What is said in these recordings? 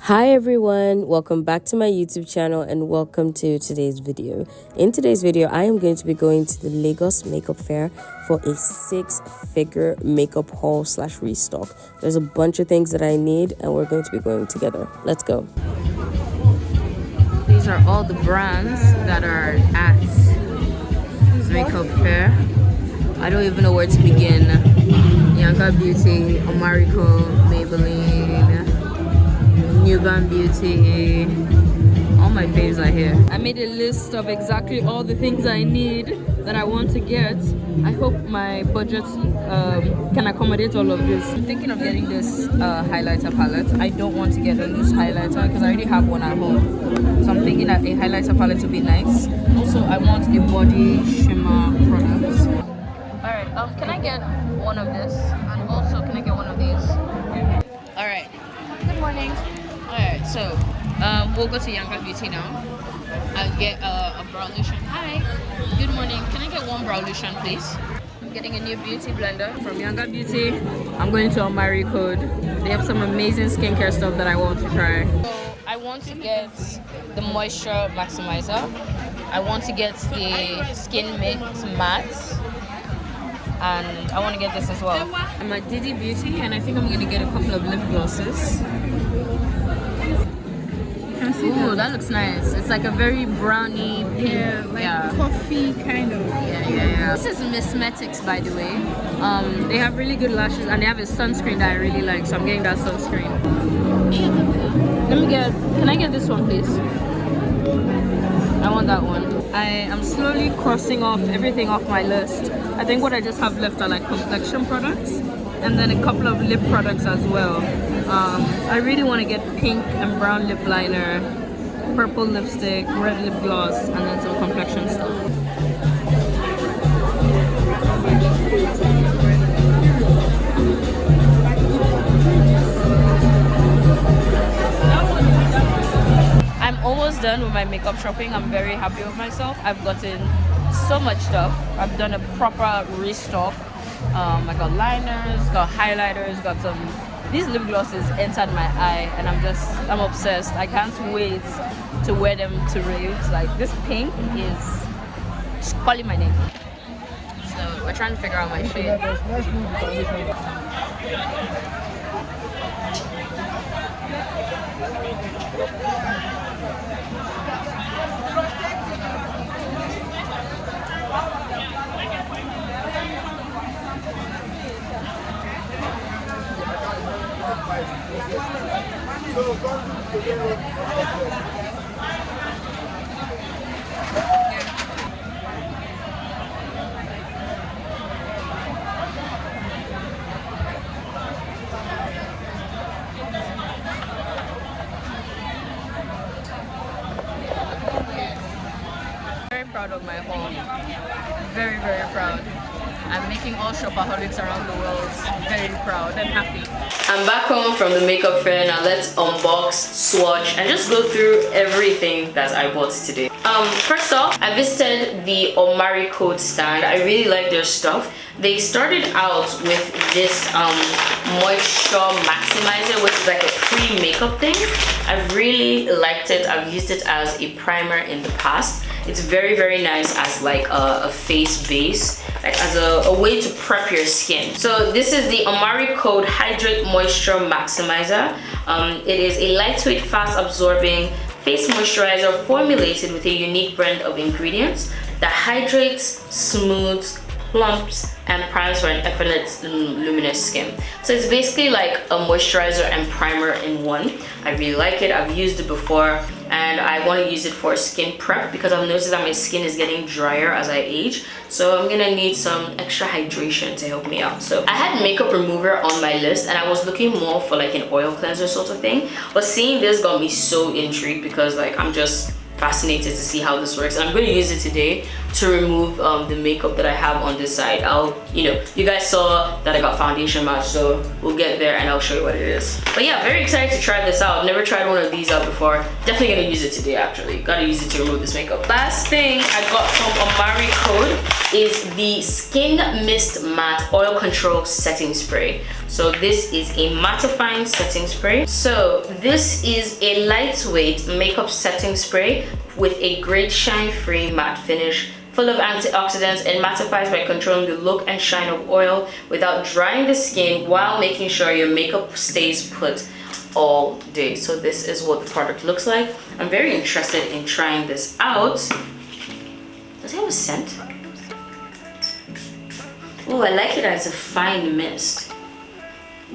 Hi everyone, welcome back to my YouTube channel and welcome to today's video. In today's video, I am going to be going to the Lagos Makeup Fair for a 6-figure makeup haul / restock. There's a bunch of things that I need and we're going to be going together. Let's go. These are all the brands that are at Makeup Fair. I don't even know where to begin. Yanga Beauty, Omaricode, Maybelline, Nuban Beauty, all my faves are here. I made a list of exactly all the things I need that I want to get. I hope my budget can accommodate all of this. I'm thinking of getting this highlighter palette. I don't want to get a loose highlighter because I already have one at home. So I'm thinking that a highlighter palette would be nice. Also, I want a body shimmer product. Alright, can I get one of this? And also, can I get one of these? Alright, good morning. Alright, so we'll go to Yanga Beauty now. I'll get a brow lotion. Hi, good morning. Can I get one brow lotion, please? I'm getting a new beauty blender from Yanga Beauty. I'm going to Omaricode. They have some amazing skincare stuff that I want to try. So I want to get the moisture maximizer. I want to get the skin mix matte. And I want to get this as well. I'm at Didi Beauty and I think I'm going to get a couple of lip glosses. Ooh, that looks nice. It's like a very browny pink. Yeah, like coffee kind of. Yeah. This is Msmetics, by the way. They have really good lashes and they have a sunscreen that I really like, so I'm getting that sunscreen. Can I get this one, please? I want that one. I am slowly crossing off everything off my list. I think what I just have left are like complexion products and then a couple of lip products as well. I really want to get pink and brown lip liner, purple lipstick, red lip gloss, and then some complexion stuff. I'm almost done with my makeup shopping. I'm very happy with myself. I've gotten so much stuff. I've done a proper restock. I got liners, got highlighters, got some. These lip glosses entered my eye and I'm obsessed. I can't wait to wear them to raves. Like this pink is calling my name. So we're trying to figure out my shade. Very proud of my haul. Very proud. I'm making all shopaholics around the world very proud and happy. I'm back home from the makeup fair. Now let's unbox, swatch, and just go through everything that I bought today. First off, I visited the Omaricode stand. I really like their stuff. They started out with this moisture maximizer, which is like a pre-makeup thing. I've really liked it. I've used it as a primer in the past. It's very nice as like a face base, like as a way to prep your skin. So this is the Omaricode Hydrate Moisture Maximizer. It is a lightweight, fast absorbing face moisturizer formulated with a unique blend of ingredients that hydrates, smooths, plumps, and primes for an effortless luminous skin. So it's basically like a moisturizer and primer in one. I really like it. I've used it before and I want to use it for skin prep because I've noticed that my skin is getting drier as I age, so I'm gonna need some extra hydration to help me out. So I had makeup remover on my list and I was looking more for like an oil cleanser sort of thing, but seeing this got me so intrigued because like I'm just fascinated to see how this works. I'm going to use it today. to remove the makeup that I have on this side. You guys saw that I got foundation match, so we'll get there and I'll show you what it is. But yeah, very excited to try this out. Never tried one of these out before. Definitely gonna use it today actually. Gotta use it to remove this makeup. Last thing I got from Omaricode is the Skin Mist Matte Oil Control Setting Spray. So this is a mattifying setting spray. So this is a lightweight makeup setting spray with a great shine-free matte finish, full of antioxidants, and mattifies by controlling the look and shine of oil without drying the skin while making sure your makeup stays put all day. So this is what the product looks like. I'm very interested in trying this out. Does it have a scent? Oh, I like it as a fine mist.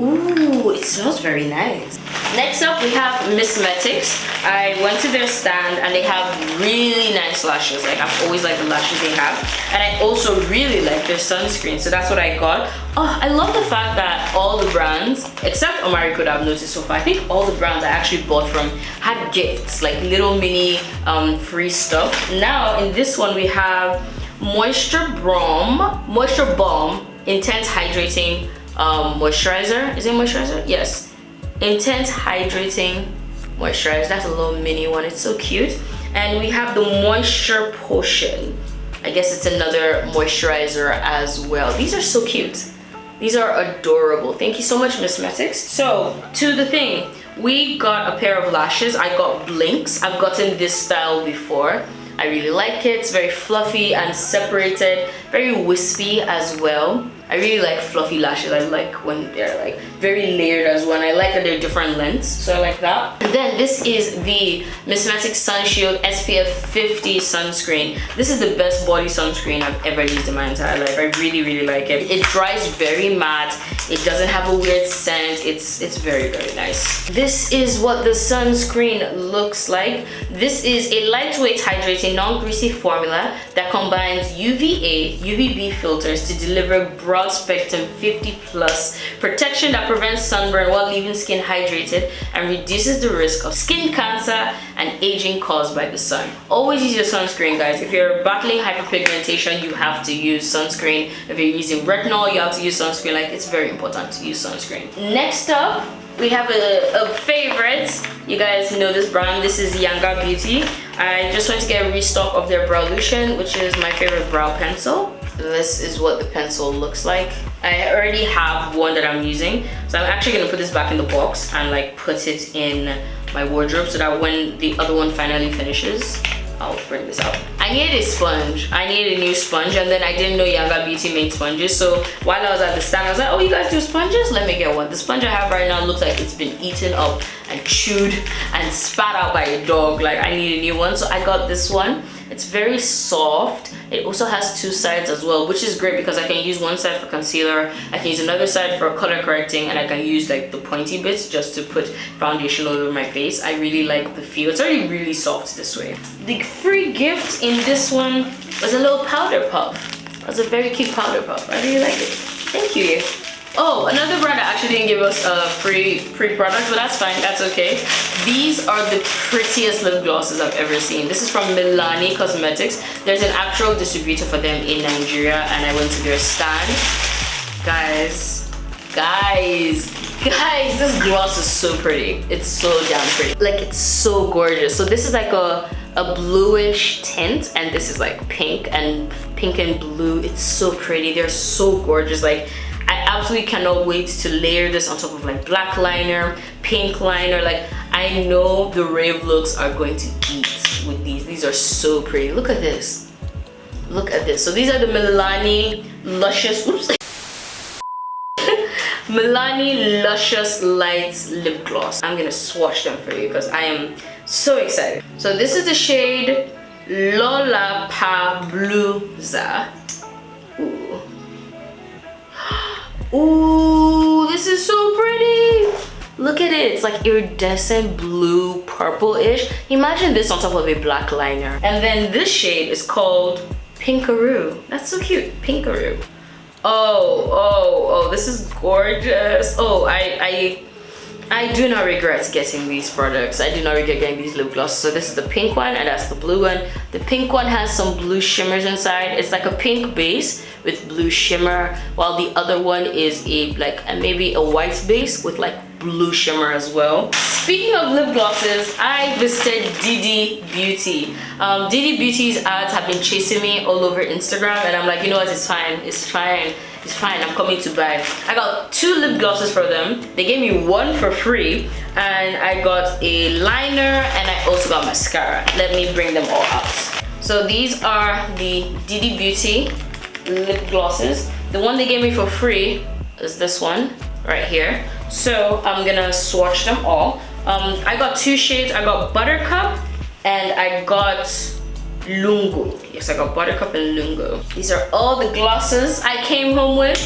Ooh, it smells very nice. Next up, we have Msmetics. I went to their stand and they have really nice lashes. Like, I've always liked the lashes they have. And I also really like their sunscreen, so that's what I got. Oh, I love the fact that all the brands, except Omaricode I've noticed so far, I think all the brands I actually bought from had gifts, like little mini free stuff. Now, in this one, we have Moisture Balm Intense Hydrating moisturizer. Is it moisturizer? Yes. Intense Hydrating Moisturizer. That's a little mini one. It's so cute. And we have the Moisture Potion. I guess it's another moisturizer as well. These are so cute. These are adorable. Thank you so much, Msmetics. So, to the thing. We got a pair of lashes. I got Blinks. I've gotten this style before. I really like it. It's very fluffy and separated. Very wispy as well. I really like fluffy lashes. I like when they're like very layered as well. And I like that they're different lengths, so I like that. And then this is the Msmetics Sun Shield SPF 50 sunscreen. This is the best body sunscreen I've ever used in my entire life. I really like it. It dries very matte. It doesn't have a weird scent. It's very nice. This is what the sunscreen looks like. This is a lightweight, hydrating, non-greasy formula that combines UVA, UVB filters to deliver broad spectrum 50+ protection that prevents sunburn while leaving skin hydrated and reduces the risk of skin cancer and aging caused by the sun. Always use your sunscreen, guys. If you're battling hyperpigmentation, you have to use sunscreen. If you're using retinol, you have to use sunscreen. Like, it's very important to use sunscreen. Next up, we have a favorite. You guys know this brand. This is Yanga Beauty. I just went to get a restock of their brow lotion, which is my favorite brow pencil. This is what the pencil looks like. I already have one that I'm using, so I'm actually gonna put this back in the box and like put it in my wardrobe so that when the other one finally finishes, I'll bring this out. I needed a sponge. I needed a new sponge, and then I didn't know Yanga Beauty made sponges. So while I was at the stand, I was like, oh, you guys do sponges? Let me get one. The sponge I have right now looks like it's been eaten up and chewed and spat out by a dog. Like, I need a new one, so I got this one. It's very soft. It also has two sides as well, which is great because I can use one side for concealer, I can use another side for color correcting, and I can use like the pointy bits just to put foundation all over my face. I really like the feel. It's already really soft this way. The free gift in this one was a little powder puff. It was a very cute powder puff. I really like it. Thank you. Oh, another brand that actually didn't give us a free product, but that's fine, that's okay. These are the prettiest lip glosses I've ever seen. This is from Milani Cosmetics. There's an actual distributor for them in Nigeria, and I went to their stand. Guys, this gloss is so pretty. It's so damn pretty. Like, it's so gorgeous. So this is like a bluish tint, and this is like pink and blue. It's so pretty. They're so gorgeous. Like, I absolutely cannot wait to layer this on top of like black liner, pink liner. Like, I know the rave looks are going to eat with these. These are so pretty. Look at this. Look at this. So these are the Milani Luscious, Milani Luscious Lights Lip Gloss. I'm gonna swatch them for you because I am so excited. So this is the shade Lola Pabluza. Ooh, this is so pretty. Look at it. It's like iridescent blue, purple-ish. Imagine this on top of a black liner. And then this shade is called Pinkaroo. That's so cute. Pinkaroo. Oh, this is gorgeous. Oh, I do not regret getting these products. I do not regret getting these lip glosses. So this is the pink one and that's the blue one. The pink one has some blue shimmers inside. It's like a pink base with blue shimmer, while the other one is maybe a white base with like blue shimmer as well. Speaking of lip glosses, I visited Didi Beauty. Didi Beauty's ads have been chasing me all over Instagram, and I'm like, you know what, it's fine, it's fine. It's fine, I'm coming to buy. I got 2 lip glosses for them. They gave me 1 for free, and I got a liner and I also got mascara. Let me bring them all out. So these are the Didi Beauty lip glosses. The one they gave me for free is this one right here. So I'm gonna swatch them all. I got 2 shades. I got Buttercup and I got Lungo. Yes, I got Buttercup and Lungo. These are all the glosses I came home with.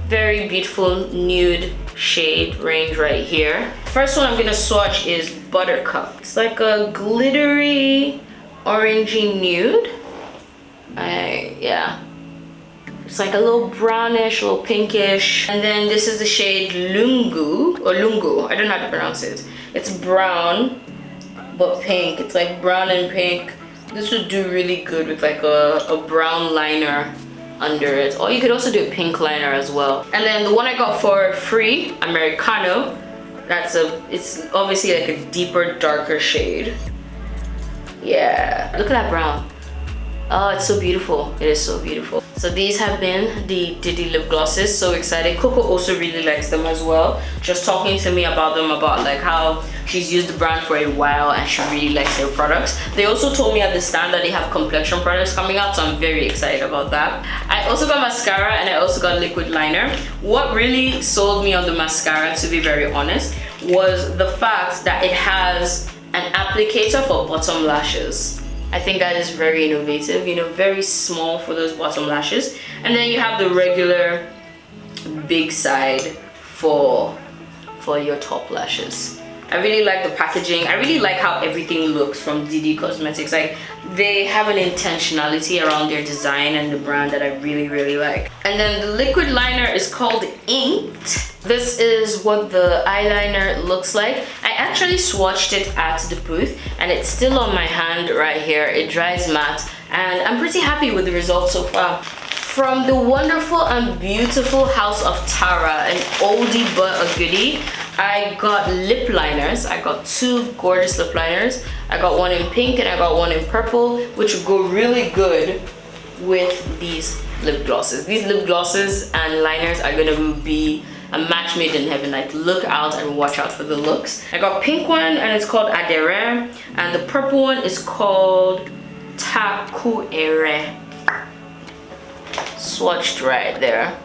Very beautiful nude shade range right here. First one I'm gonna swatch is Buttercup. It's like a glittery orangey nude. Yeah. It's like a little brownish, a little pinkish. And then this is the shade Lungo, or Lungo. I don't know how to pronounce it. It's brown, but pink. It's like brown and pink. This would do really good with like a brown liner under it. Or you could also do a pink liner as well. And then the one I got for free, Americano. It's obviously like a deeper, darker shade. Yeah, look at that brown. Oh, it's so beautiful. It is so beautiful. So these have been the Didi lip glosses. So excited. Coco also really likes them as well. Just talking to me about them, about like how she's used the brand for a while and she really likes their products. They also told me at the stand that they have complexion products coming out, so I'm very excited about that. I also got mascara and I also got liquid liner. What really sold me on the mascara, to be very honest, was the fact that it has an applicator for bottom lashes. I think that is very innovative, you know, very small for those bottom lashes. And then you have the regular big side for your top lashes. I really like the packaging. I really like how everything looks from Didi Cosmetics. Like, they have an intentionality around their design and the brand that I really, really like. And then the liquid liner is called Inked. This is what the eyeliner looks like. I actually swatched it at the booth and it's still on my hand right here. It dries matte and I'm pretty happy with the results so far. From the wonderful and beautiful house of Tara, an oldie but a goodie, I got lip liners. I got 2 gorgeous lip liners. I got one in pink and I got one in purple, which would go really good with these lip glosses. These lip glosses and liners are gonna be a match made in heaven. Like, look out and watch out for the looks. I got pink one and it's called Adere, and the purple one is called Takuere. Swatched right there.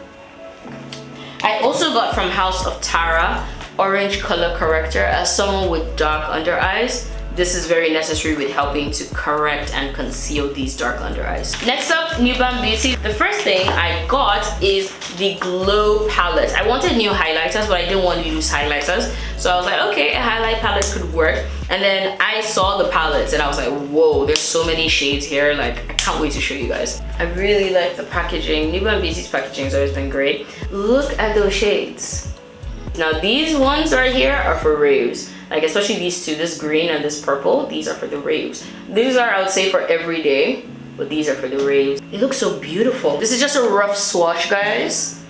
I also got from House of Tara orange color corrector. As someone with dark under eyes, this is very necessary with helping to correct and conceal these dark under eyes. Next up, Nuban Beauty. The first thing I got is the Glow palette. I wanted new highlighters, but I didn't want loose highlighters. So I was like, okay, a highlight palette could work. And then I saw the palettes and I was like, whoa, there's so many shades here. Like, I can't wait to show you guys. I really like the packaging. Nuban Beauty's packaging has always been great. Look at those shades. Now these ones right here are for raves. Like, especially these 2, this green and this purple, these are for the raves. These are, I would say, for every day, but these are for the raves. It looks so beautiful. This is just a rough swatch, guys,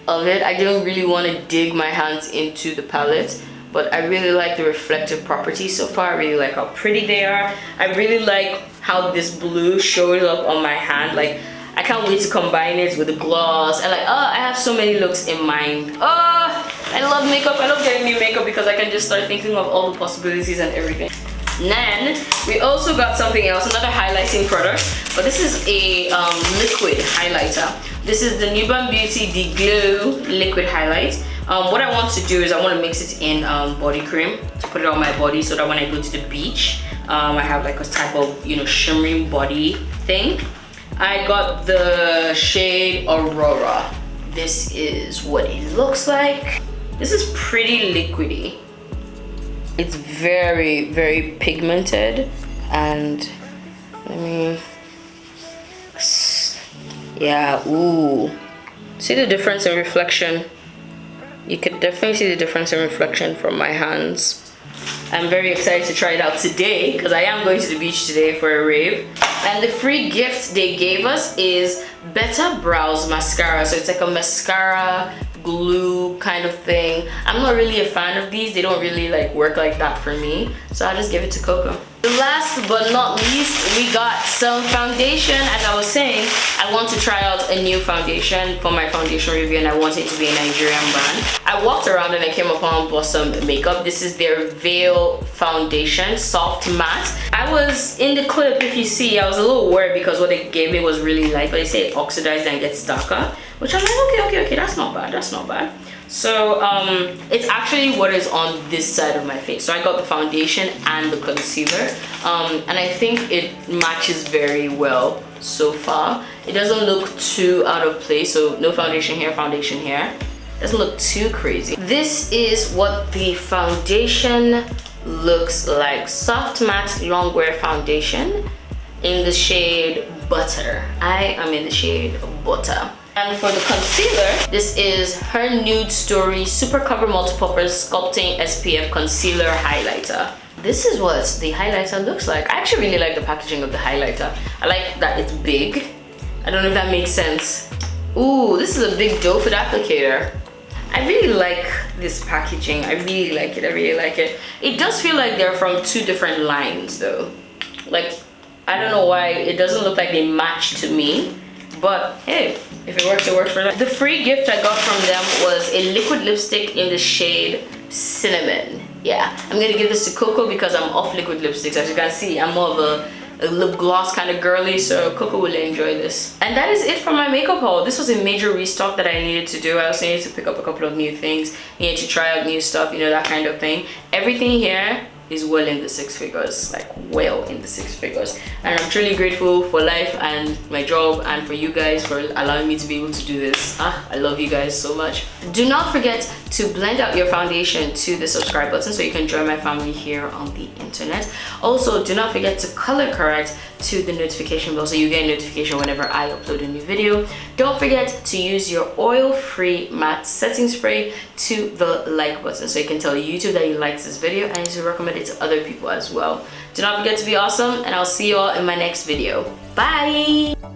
of it. I didn't really want to dig my hands into the palette, but I really like the reflective properties so far. I really like how pretty they are. I really like how this blue shows up on my hand. Like, I can't wait to combine it with the gloss. And like, oh, I have so many looks in mind. Oh, I love makeup. I love getting new makeup because I can just start thinking of all the possibilities and everything. And then we also got something else, another highlighting product, but this is a liquid highlighter. This is the Nuban Beauty The Glow liquid highlight. What I want to do is I want to mix it in body cream to put it on my body so that when I go to the beach, I have like a type of, you know, shimmering body thing. I got the shade Aurora. This is what it looks like. This is pretty liquidy. It's very, very pigmented, and let me, yeah, ooh. See the difference in reflection? You could definitely see the difference in reflection from my hands. I'm very excited to try it out today because I am going to the beach today for a rave. And the free gift they gave us is Better Brows Mascara. So it's like a mascara glue kind of thing. I'm not really a fan of these. They don't really like work like that for me. So I'll just give it to Coco. Last but not least, we got some foundation. As I was saying, I want to try out a new foundation for my foundation review, and I want it to be a Nigerian brand. I walked around and I came upon Blossom Makeup. This is their Veil Foundation Soft Matte. I was in the clip, if you see, I was a little worried because what they gave me was really light, but they say it oxidized and gets darker, which I'm like, okay, that's not bad, that's not bad. So it's actually what is on this side of my face. So I got the foundation and the concealer, and I think it matches very well so far. It doesn't look too out of place, so no foundation here, foundation here. Doesn't look too crazy. This is what the foundation looks like. Soft matte long wear foundation in the shade Butter. I am in the shade Butter. And for the concealer, this is her Nude Story Super Cover Multipurpose Sculpting SPF Concealer Highlighter. This is what the highlighter looks like. I actually really like the packaging of the highlighter. I like that it's big. I don't know if that makes sense. Ooh, this is a big doe foot applicator. I really like this packaging. I really like it. I really like it. It does feel like they're from two different lines though. Like, I don't know why it doesn't look like they match to me. But hey, if it works, it works for them. The free gift I got from them was a liquid lipstick in the shade Cinnamon. Yeah, I'm gonna give this to Coco because I'm off liquid lipsticks. As you can see, I'm more of a lip gloss kind of girly, so Coco will enjoy this. And that is it for my makeup haul. This was a major restock that I needed to do. I also needed to pick up a couple of new things, needed to try out new stuff, you know, that kind of thing. Everything here is well in the six figures, like well in the six figures, and I'm truly grateful for life and my job and for you guys for allowing me to be able to do this. I love you guys so much. Do not forget to blend out your foundation to the subscribe button so you can join my family here on the internet. Also, do not forget to color correct to the notification bell so you get a notification whenever I upload a new video. Don't forget to use your oil-free matte setting spray to the like button so you can tell YouTube that you liked this video and to recommend it to other people as well. Do not forget to be awesome, and I'll see you all in my next video. Bye!